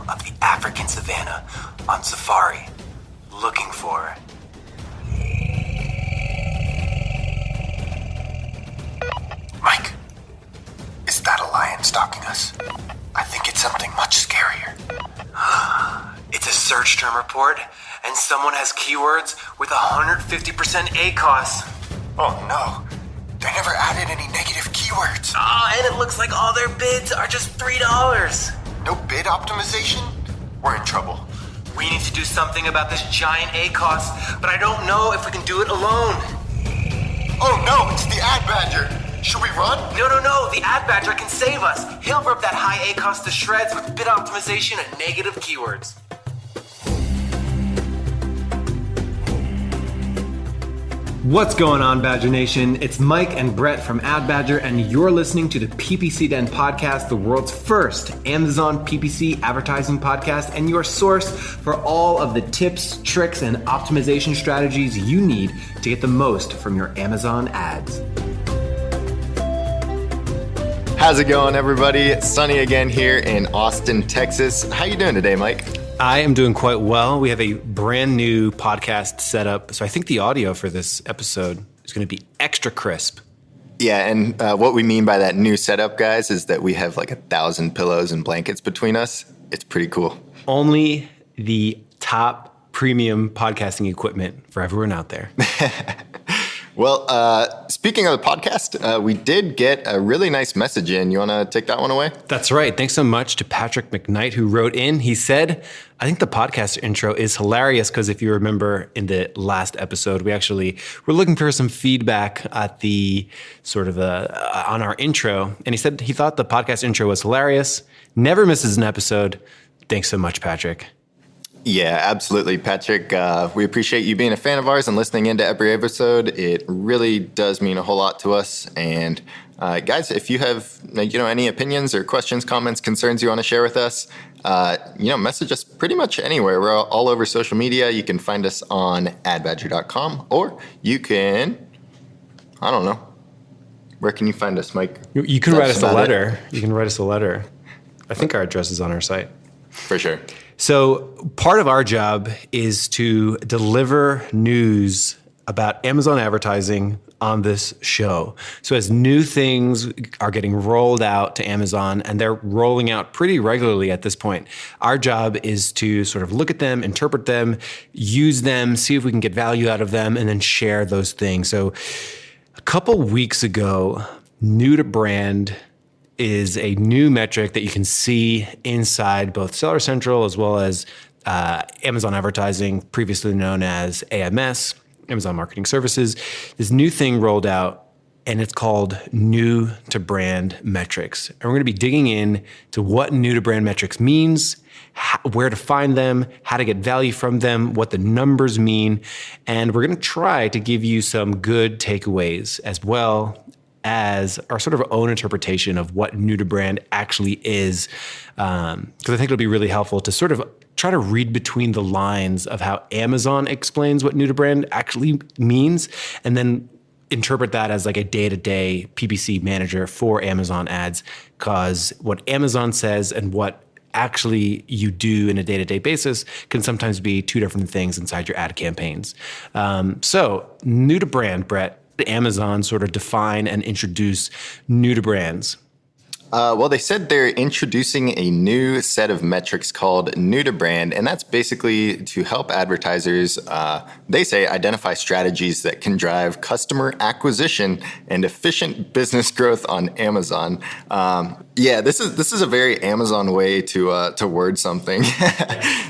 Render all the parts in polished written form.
of the African savannah on safari, looking for... Mike, is that a lion stalking us? I think it's something much scarier. It's a search term report, and someone has keywords with 150% ACOS. Oh no, they never added any negative keywords. And it looks like all their bids are just $3. No bid optimization? We're in trouble. We need to do something about this giant ACOS, but I don't know if we can do it alone. Oh no, it's the ad badger. Should we run? No, the ad badger can save us. He'll rip that high ACOS to shreds with bid optimization and negative keywords. What's going on, Badger Nation? It's Mike and Brett from Ad Badger, and you're listening to the PPC Den Podcast, the world's first Amazon PPC advertising podcast, and your source for all of the tips, tricks, and optimization strategies you need to get the most from your Amazon ads. How's it going, everybody? Sunny again here in Austin, Texas. How you doing today, Mike? I am doing quite well. We have a brand new podcast set up, so I think the audio for this episode is going to be extra crisp. Yeah, and what we mean by that new setup, guys, is that we have like 1,000 pillows and blankets between us. It's pretty cool. Only the top premium podcasting equipment for everyone out there. Well, speaking of the podcast, we did get a really nice message in. You want to take that one away? That's right. Thanks so much to Patrick McKnight, who wrote in. He said, I think the podcast intro is hilarious because if you remember in the last episode, we actually were looking for some feedback at the sort of on our intro. And he said he thought the podcast intro was hilarious, never misses an episode. Thanks so much, Patrick. Yeah, absolutely, Patrick. We appreciate you being a fan of ours and listening into every episode. It really does mean a whole lot to us. And guys, if you have any opinions or questions, comments, concerns you want to share with us, message us pretty much anywhere. We're all over social media. You can find us on adbadger.com, or you can, I don't know, where can you find us, Mike? You can write us a letter. You can write us a letter. I think our address is on our site. For sure. So part of our job is to deliver news about Amazon advertising on this show. So as new things are getting rolled out to Amazon, and they're rolling out pretty regularly at this point, our job is to sort of look at them, interpret them, use them, see if we can get value out of them, and then share those things. So a couple weeks ago, new to brand is a new metric that you can see inside both Seller Central as well as Amazon Advertising, previously known as AMS, Amazon Marketing Services. This new thing rolled out, and it's called New to Brand Metrics. And we're going to be digging in to what New to Brand Metrics means, where to find them, how to get value from them, what the numbers mean, and we're going to try to give you some good takeaways as well as our sort of own interpretation of what new to brand actually is. Because I think it'll be really helpful to sort of try to read between the lines of how Amazon explains what new to brand actually means, and then interpret that as like a day-to-day PPC manager for Amazon ads. Because what Amazon says and what actually you do in a day-to-day basis can sometimes be two different things inside your ad campaigns. So new to brand, Brett, Amazon sort of define and introduce new to brands? Well, they said they're introducing a new set of metrics called New to Brand, and that's basically to help advertisers, they say, identify strategies that can drive customer acquisition and efficient business growth on Amazon. Yeah, this is a very Amazon way to word something,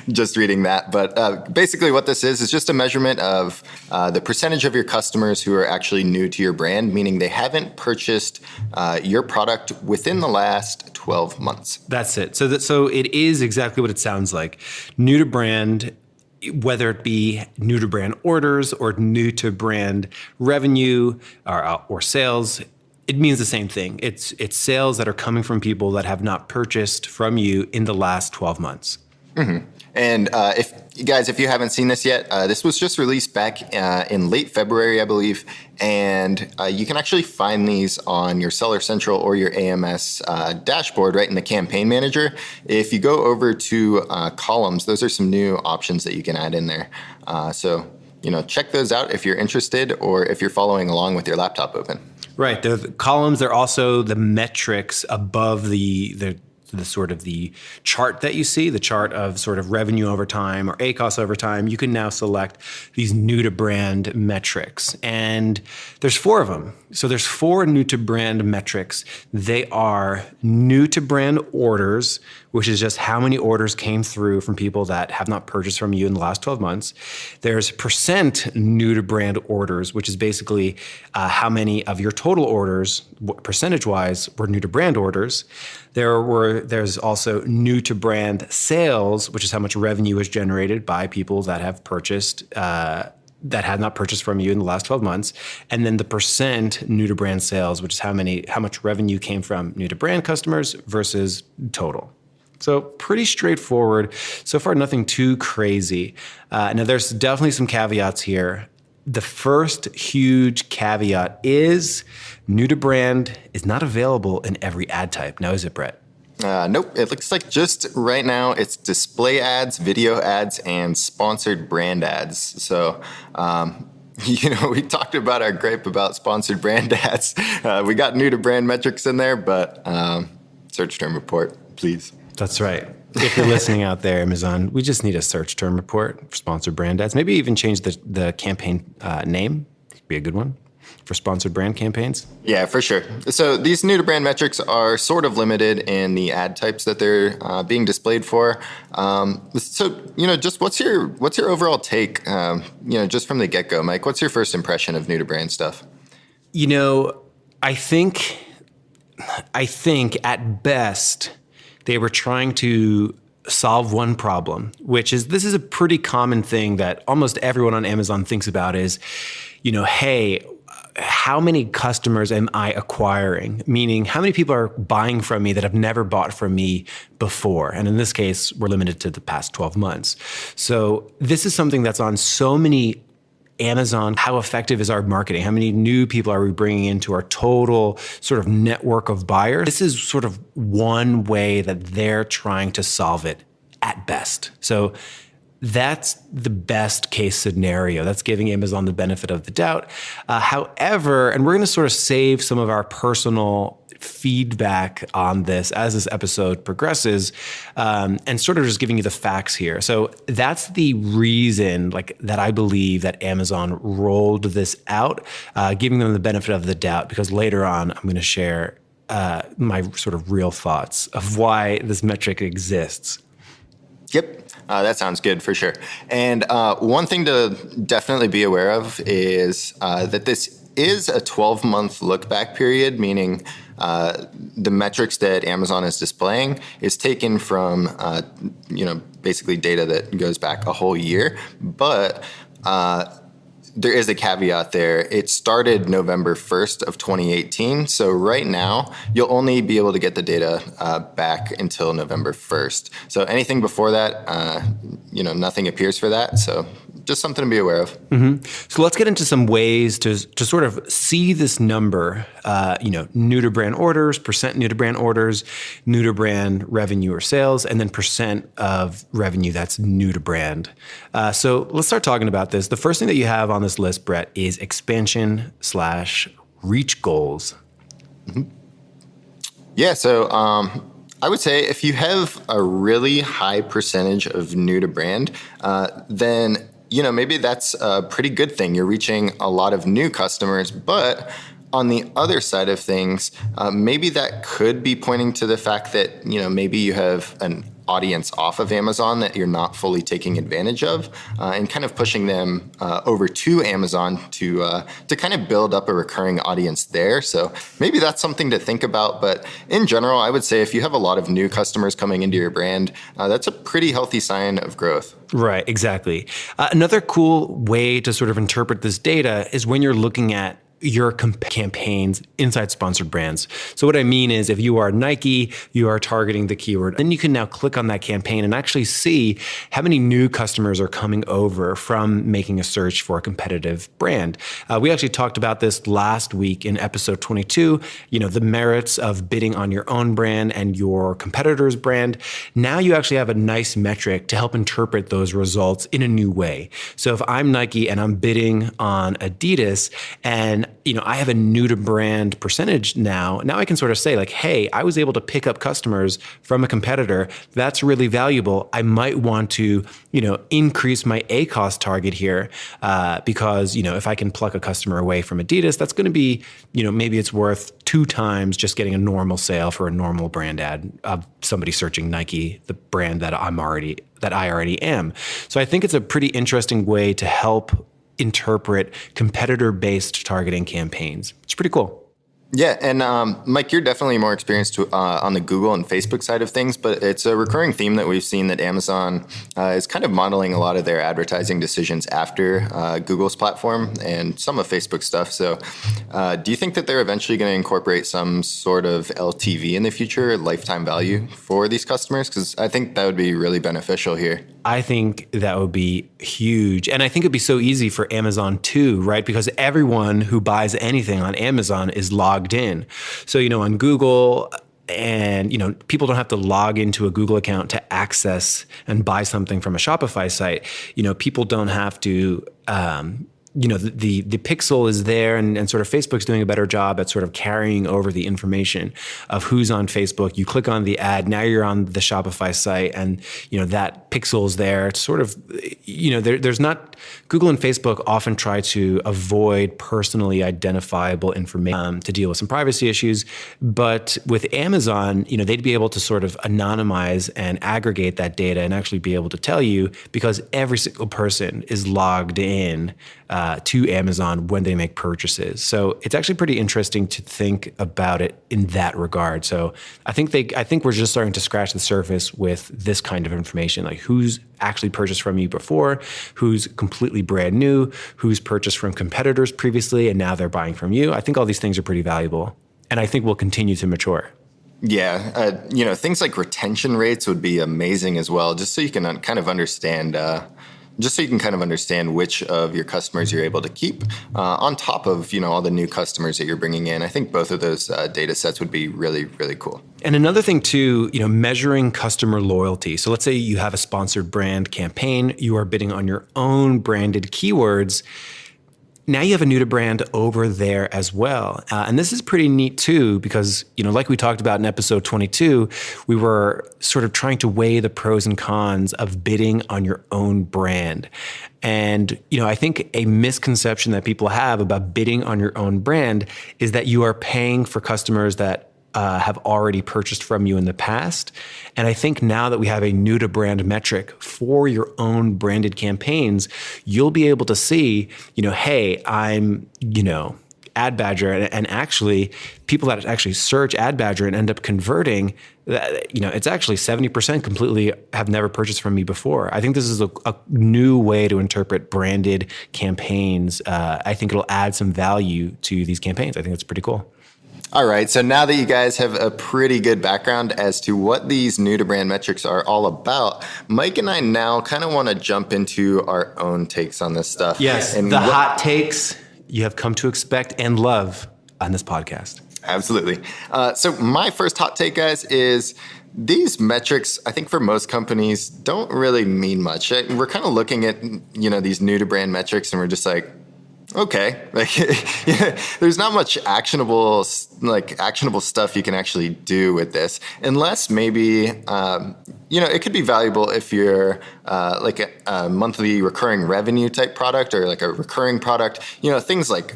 just reading that. But basically what this is just a measurement of the percentage of your customers who are actually new to your brand, meaning they haven't purchased your product within the last 12 months. That's it. So it is exactly what it sounds like. New to brand, whether it be new to brand orders or new to brand revenue or sales, it means the same thing. It's sales that are coming from people that have not purchased from you in the last 12 months. Mm-hmm. And if you haven't seen this yet, this was just released back in late February, I believe. And you can actually find these on your Seller Central or your AMS dashboard right in the Campaign Manager. If you go over to columns, those are some new options that you can add in there. So check those out if you're interested or if you're following along with your laptop open. Right. The columns are also the metrics above the sort of the chart that you see, the chart of sort of revenue over time or ACOS over time. You can now select these new to brand metrics. And there's 4 of them. So there's 4 new to brand metrics. They are new to brand orders, which is just how many orders came through from people that have not purchased from you in the last 12 months. There's percent new to brand orders, which is basically how many of your total orders, percentage-wise, were new to brand orders. There's also new to brand sales, which is how much revenue was generated by people that have purchased, that had not purchased from you in the last 12 months. And then the percent new to brand sales, which is how much revenue came from new to brand customers versus total. So pretty straightforward. So far, nothing too crazy. Now, there's definitely some caveats here. The first huge caveat is new to brand is not available in every ad type. Now, is it, Brett? Nope. It looks like just right now it's display ads, video ads, and sponsored brand ads. So, we talked about our gripe about sponsored brand ads. We got new to brand metrics in there, but search term report, please. That's right. If you're listening out there, Amazon, we just need a search term report for sponsored brand ads. Maybe even change the campaign name. It'd be a good one for sponsored brand campaigns. Yeah, for sure. So these new to brand metrics are sort of limited in the ad types that they're being displayed for. Just what's your overall take? Just from the get go, Mike. What's your first impression of new to brand stuff? I think at best, they were trying to solve one problem, which is this is a pretty common thing that almost everyone on Amazon thinks about is, hey, how many customers am I acquiring? Meaning, how many people are buying from me that have never bought from me before? And in this case, we're limited to the past 12 months. So this is something that's on so many Amazon. How effective is our marketing? How many new people are we bringing into our total sort of network of buyers? This is sort of one way that they're trying to solve it at best. So that's the best case scenario. That's giving Amazon the benefit of the doubt. However, and we're going to sort of save some of our personal feedback on this as this episode progresses, and sort of just giving you the facts here. So that's the reason that I believe that Amazon rolled this out, giving them the benefit of the doubt, because later on I'm going to share my sort of real thoughts of why this metric exists. Yep. That sounds good for sure. And one thing to definitely be aware of is that this is a 12-month look back period, meaning the metrics that Amazon is displaying is taken from, basically data that goes back a whole year. But there is a caveat there. It started November 1st of 2018. So right now, you'll only be able to get the data back until November 1st. So anything before that, nothing appears for that. So just something to be aware of. Mm-hmm. So let's get into some ways to sort of see this number, new to brand orders, percent new to brand orders, new to brand revenue or sales, and then percent of revenue that's new to brand. So let's start talking about this. The first thing that you have on this list, Brett, is expansion/reach goals. Mm-hmm. Yeah. So I would say if you have a really high percentage of new to brand, then maybe that's a pretty good thing. You're reaching a lot of new customers, but on the other side of things, maybe that could be pointing to the fact that, maybe you have an audience off of Amazon that you're not fully taking advantage of, and kind of pushing them over to Amazon to kind of build up a recurring audience there. So maybe that's something to think about. But in general, I would say if you have a lot of new customers coming into your brand, that's a pretty healthy sign of growth. Right, exactly. Another cool way to sort of interpret this data is when you're looking at your campaigns inside sponsored brands. So what I mean is if you are Nike, you are targeting the keyword, then you can now click on that campaign and actually see how many new customers are coming over from making a search for a competitive brand. We actually talked about this last week in episode 22, the merits of bidding on your own brand and your competitor's brand. Now you actually have a nice metric to help interpret those results in a new way. So if I'm Nike and I'm bidding on Adidas and I have a new to brand percentage now I can sort of say like, hey, I was able to pick up customers from a competitor. That's really valuable. I might want to, increase my ACoS target here because, if I can pluck a customer away from Adidas, that's going to be, maybe it's worth 2 times just getting a normal sale for a normal brand ad of somebody searching Nike, the brand that I already am. So I think it's a pretty interesting way to help interpret competitor-based targeting campaigns. It's pretty cool. Yeah, and Mike, you're definitely more experienced on the Google and Facebook side of things, but it's a recurring theme that we've seen that Amazon is kind of modeling a lot of their advertising decisions after Google's platform and some of Facebook's stuff. So do you think that they're eventually going to incorporate some sort of LTV in the future, lifetime value for these customers? Because I think that would be really beneficial here. I think that would be huge. And I think it'd be so easy for Amazon too, right? Because everyone who buys anything on Amazon is logged in. So, on Google and, people don't have to log into a Google account to access and buy something from a Shopify site. People don't have to, the pixel is there and sort of Facebook's doing a better job at sort of carrying over the information of who's on Facebook. You click on the ad, now you're on the Shopify site and, that pixel is there. It's sort of, there's not, Google and Facebook often try to avoid personally identifiable information to deal with some privacy issues. But with Amazon, they'd be able to sort of anonymize and aggregate that data and actually be able to tell you because every single person is logged in to Amazon when they make purchases. So it's actually pretty interesting to think about it in that regard. So I think we're just starting to scratch the surface with this kind of information, like who's actually purchased from you before, who's completely brand new, who's purchased from competitors previously, and now they're buying from you. I think all these things are pretty valuable, and I think will continue to mature. Yeah, things like retention rates would be amazing as well, just so you can kind of understand which of your customers you're able to keep on top of, all the new customers that you're bringing in. I think both of those data sets would be really, really cool. And another thing too, measuring customer loyalty. So let's say you have a sponsored brand campaign, you are bidding on your own branded keywords. Now you have a new to brand over there as well. And this is pretty neat too, because, like we talked about in episode 22, we were sort of trying to weigh the pros and cons of bidding on your own brand. And, I think a misconception that people have about bidding on your own brand is that you are paying for customers that have already purchased from you in the past. And I think now that we have a new to brand metric for your own branded campaigns, you'll be able to see, hey, I'm, Ad Badger, and actually people that actually search Ad Badger and end up converting, it's actually 70% completely have never purchased from me before. I think this is a new way to interpret branded campaigns. I think it'll add some value to these campaigns. I think it's pretty cool. All right, so now that you guys have a pretty good background as to what these new to brand metrics are all about, Mike and I now kind of want to jump into our own takes on this stuff. Yes, and hot takes you have come to expect and love on this podcast. Absolutely. So my first hot take, guys, is these metrics, I think for most companies, don't really mean much. We're kind of looking at, these new to brand metrics and we're just like, okay, there's not much actionable stuff you can actually do with this, unless maybe, it could be valuable if you're like a monthly recurring revenue type product or like a recurring product, things like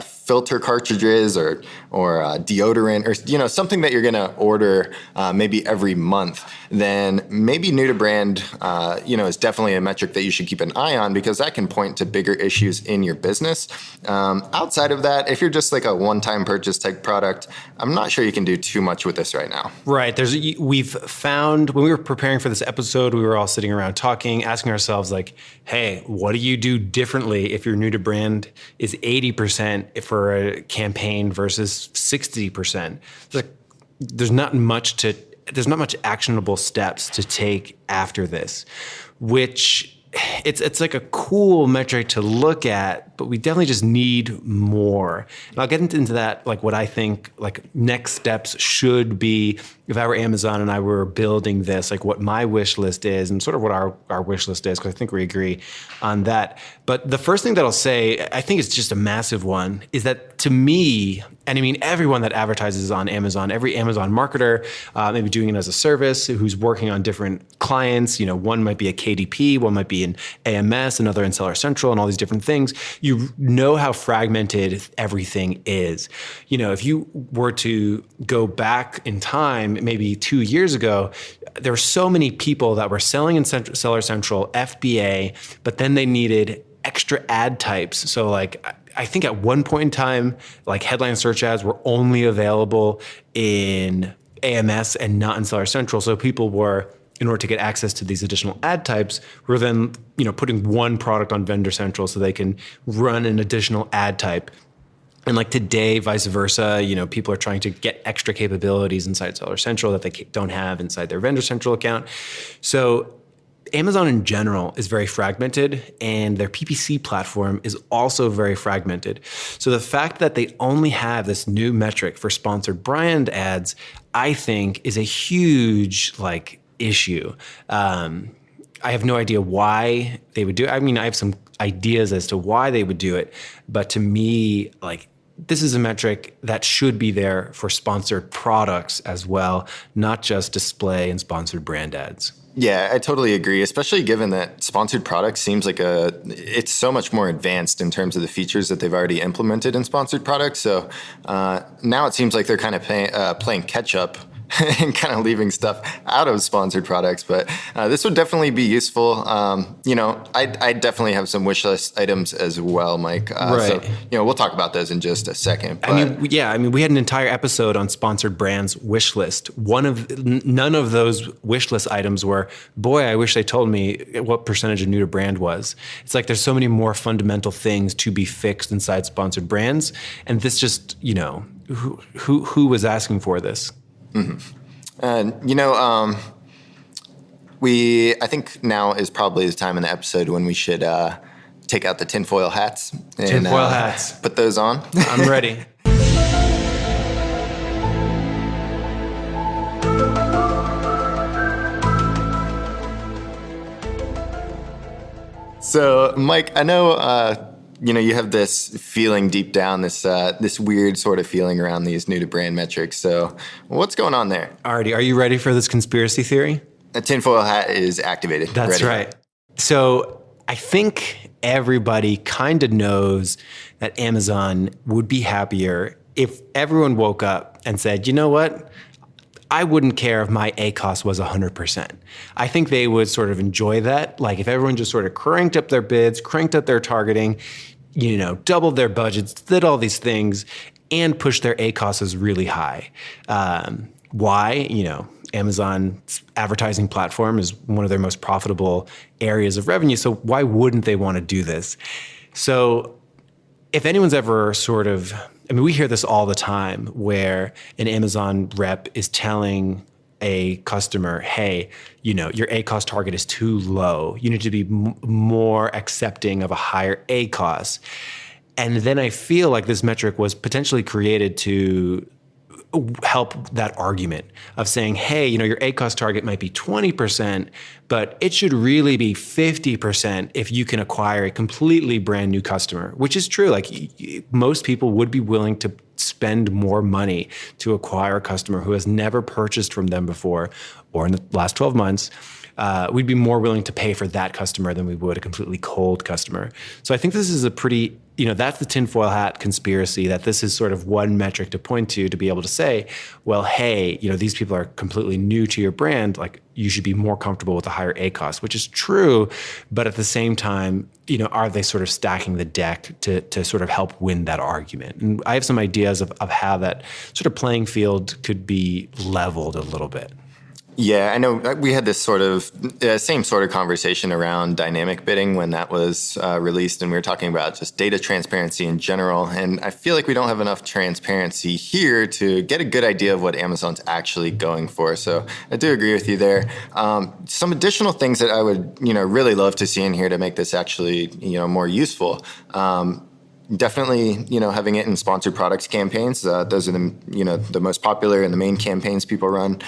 filter cartridges or deodorant or something that you're going to order maybe every month, then maybe new to brand is definitely a metric that you should keep an eye on because that can point to bigger issues in your business. Outside of that, if you're just like a one-time purchase type product, I'm not sure you can do too much with this right now. Right. We've found when we were preparing for this episode, we were all sitting around talking, asking ourselves like, hey, what do you do differently if your new to brand is 80% for for a campaign versus 60%. There's not much actionable steps to take after this, which it's like a cool metric to look at, but we definitely just need more. And I'll get into that, like what I think like next steps should be if I were Amazon and I were building this, like what my wish list is and sort of what our wish list is, because I think we agree on that. But the first thing that I'll say, I think it's just a massive one, is that to me, and I mean everyone that advertises on Amazon, every Amazon marketer, maybe doing it as a service, who's working on different clients, one might be a KDP, one might be in AMS, another in Seller Central, and all these different things. You know how fragmented everything is. If you were to go back in time, maybe 2 years ago, there were so many people that were selling in Seller Central, FBA, but then they needed extra ad types. So like, I think at one point in time, like headline search ads were only available in AMS and not in Seller Central. So people were, in order to get access to these additional ad types, were then, putting one product on Vendor Central so they can run an additional ad type. And like today, vice versa, people are trying to get extra capabilities inside Seller Central that they don't have inside their Vendor Central account. So Amazon in general is very fragmented, and their PPC platform is also very fragmented. So the fact that they only have this new metric for sponsored brand ads, I think is a huge issue. I have no idea why they would do it. I mean, I have some ideas as to why they would do it, but to me, this is a metric that should be there for sponsored products as well, not just display and sponsored brand ads. Yeah, I totally agree, especially given that sponsored products seems like it's so much more advanced in terms of the features that they've already implemented in sponsored products. So now it seems like they're kind of playing catch up and kind of leaving stuff out of sponsored products. But this would definitely be useful. I definitely have some wish list items as well, Mike. Right. So, we'll talk about those in just a second. But I mean, we had an entire episode on sponsored brands wish list. None of those wish list items were, boy, I wish they told me what percentage of new to brand was. It's like there's so many more fundamental things to be fixed inside sponsored brands. And this just, who was asking for this? Mm-hmm. And, I think now is probably the time in the episode when we should take out the tinfoil hats. Tinfoil hats. Put those on. I'm ready. So, Mike, I know, you have this feeling deep down, this weird sort of feeling around these new to brand metrics. So what's going on there? Artie, are you ready for this conspiracy theory? A tinfoil hat is activated. That's right. So I think everybody kind of knows that Amazon would be happier if everyone woke up and said, you know what? I wouldn't care if my ACoS was 100%. I think they would sort of enjoy that. Like if everyone just sort of cranked up their bids, cranked up their targeting, doubled their budgets, did all these things, and pushed their ACoSs really high. Why? Amazon's advertising platform is one of their most profitable areas of revenue. So why wouldn't they want to do this? So if anyone's ever we hear this all the time where an Amazon rep is telling a customer, hey, your ACoS target is too low. You need to be more accepting of a higher ACoS. And then I feel like this metric was potentially created to help that argument of saying, hey, your ACoS target might be 20%, but it should really be 50% if you can acquire a completely brand new customer, which is true. Like most people would be willing to spend more money to acquire a customer who has never purchased from them before or in the last 12 months. We'd be more willing to pay for that customer than we would a completely cold customer. So I think this is a pretty, that's the tinfoil hat conspiracy, that this is sort of one metric to point to be able to say, well, hey, these people are completely new to your brand. Like you should be more comfortable with a higher ACoS, which is true. But at the same time, are they sort of stacking the deck to sort of help win that argument? And I have some ideas of how that sort of playing field could be leveled a little bit. Yeah, I know we had this sort of same sort of conversation around dynamic bidding when that was released, and we were talking about just data transparency in general. And I feel like we don't have enough transparency here to get a good idea of what Amazon's actually going for. So I do agree with you there. Some additional things that I would, really love to see in here to make this actually, more useful. Definitely, having it in sponsored products campaigns. Those are the most popular and the main campaigns people run.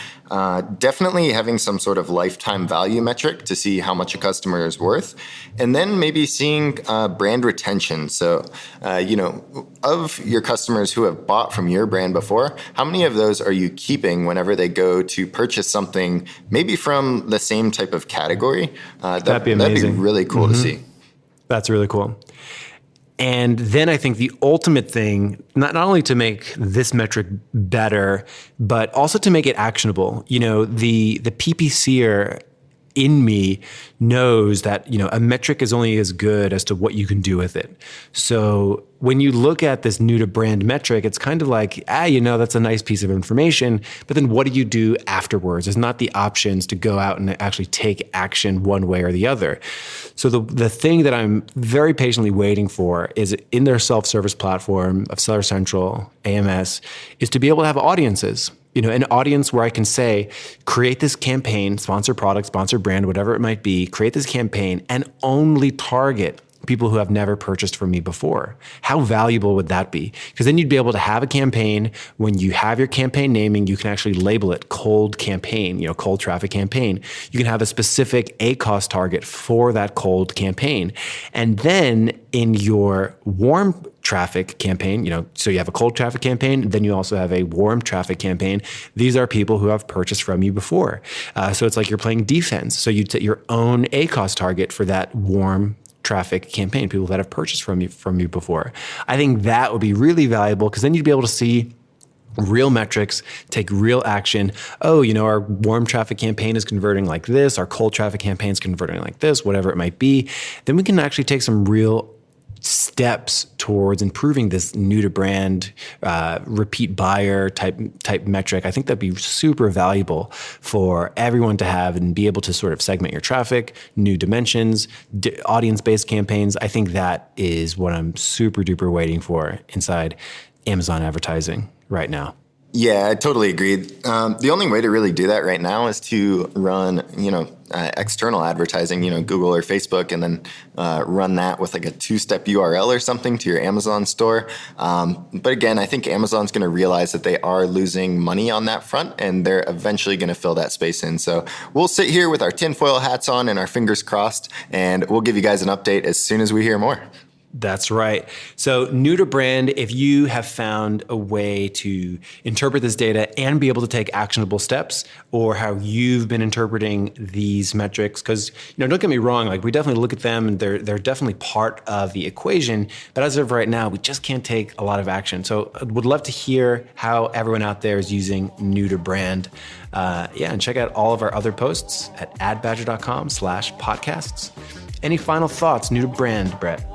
Definitely having some sort of lifetime value metric to see how much a customer is worth. And then maybe seeing brand retention. So, of your customers who have bought from your brand before, how many of those are you keeping whenever they go to purchase something maybe from the same type of category? That'd be amazing. That'd be really cool to see. That's really cool. And then I think the ultimate thing, not only to make this metric better, but also to make it actionable. The PPCer in me knows that, a metric is only as good as to what you can do with it. So when you look at this new to brand metric, it's kind of like, that's a nice piece of information, but then what do you do afterwards? There's not the options to go out and actually take action one way or the other. So the thing that I'm very patiently waiting for is in their self-service platform of Seller Central, AMS, is to be able to have audiences. An audience where I can say, create this campaign, sponsor product, sponsor brand, whatever it might be, create this campaign and only target people who have never purchased from me before. How valuable would that be? Because then you'd be able to have a campaign. When you have your campaign naming, you can actually label it cold campaign, cold traffic campaign. You can have a specific ACoS target for that cold campaign. And then in your warm traffic campaign, so you have a cold traffic campaign, then you also have a warm traffic campaign. These are people who have purchased from you before. So it's like you're playing defense. So you set your own ACoS target for that warm traffic campaign, people that have purchased from you before. I think that would be really valuable because then you'd be able to see real metrics, take real action. Our warm traffic campaign is converting like this, our cold traffic campaign is converting like this, whatever it might be. Then we can actually take some real steps towards improving this new to brand, repeat buyer type metric. I think that'd be super valuable for everyone to have and be able to sort of segment your traffic, new dimensions, audience-based campaigns. I think that is what I'm super duper waiting for inside Amazon advertising right now. Yeah, I totally agree. The only way to really do that right now is to run, external advertising, Google or Facebook, and then run that with like a 2-step URL or something to your Amazon store. But again, I think Amazon's going to realize that they are losing money on that front, and they're eventually going to fill that space in. So we'll sit here with our tinfoil hats on and our fingers crossed, and we'll give you guys an update as soon as we hear more. That's right. So new to brand, if you have found a way to interpret this data and be able to take actionable steps, or how you've been interpreting these metrics, because don't get me wrong, like we definitely look at them and they're definitely part of the equation, but as of right now, we just can't take a lot of action. So I would love to hear how everyone out there is using new to brand. And check out all of our other posts at adbadger.com/podcasts. Any final thoughts, new to brand, Brett?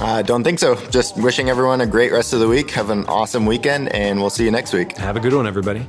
I don't think so. Just wishing everyone a great rest of the week. Have an awesome weekend, and we'll see you next week. Have a good one, everybody.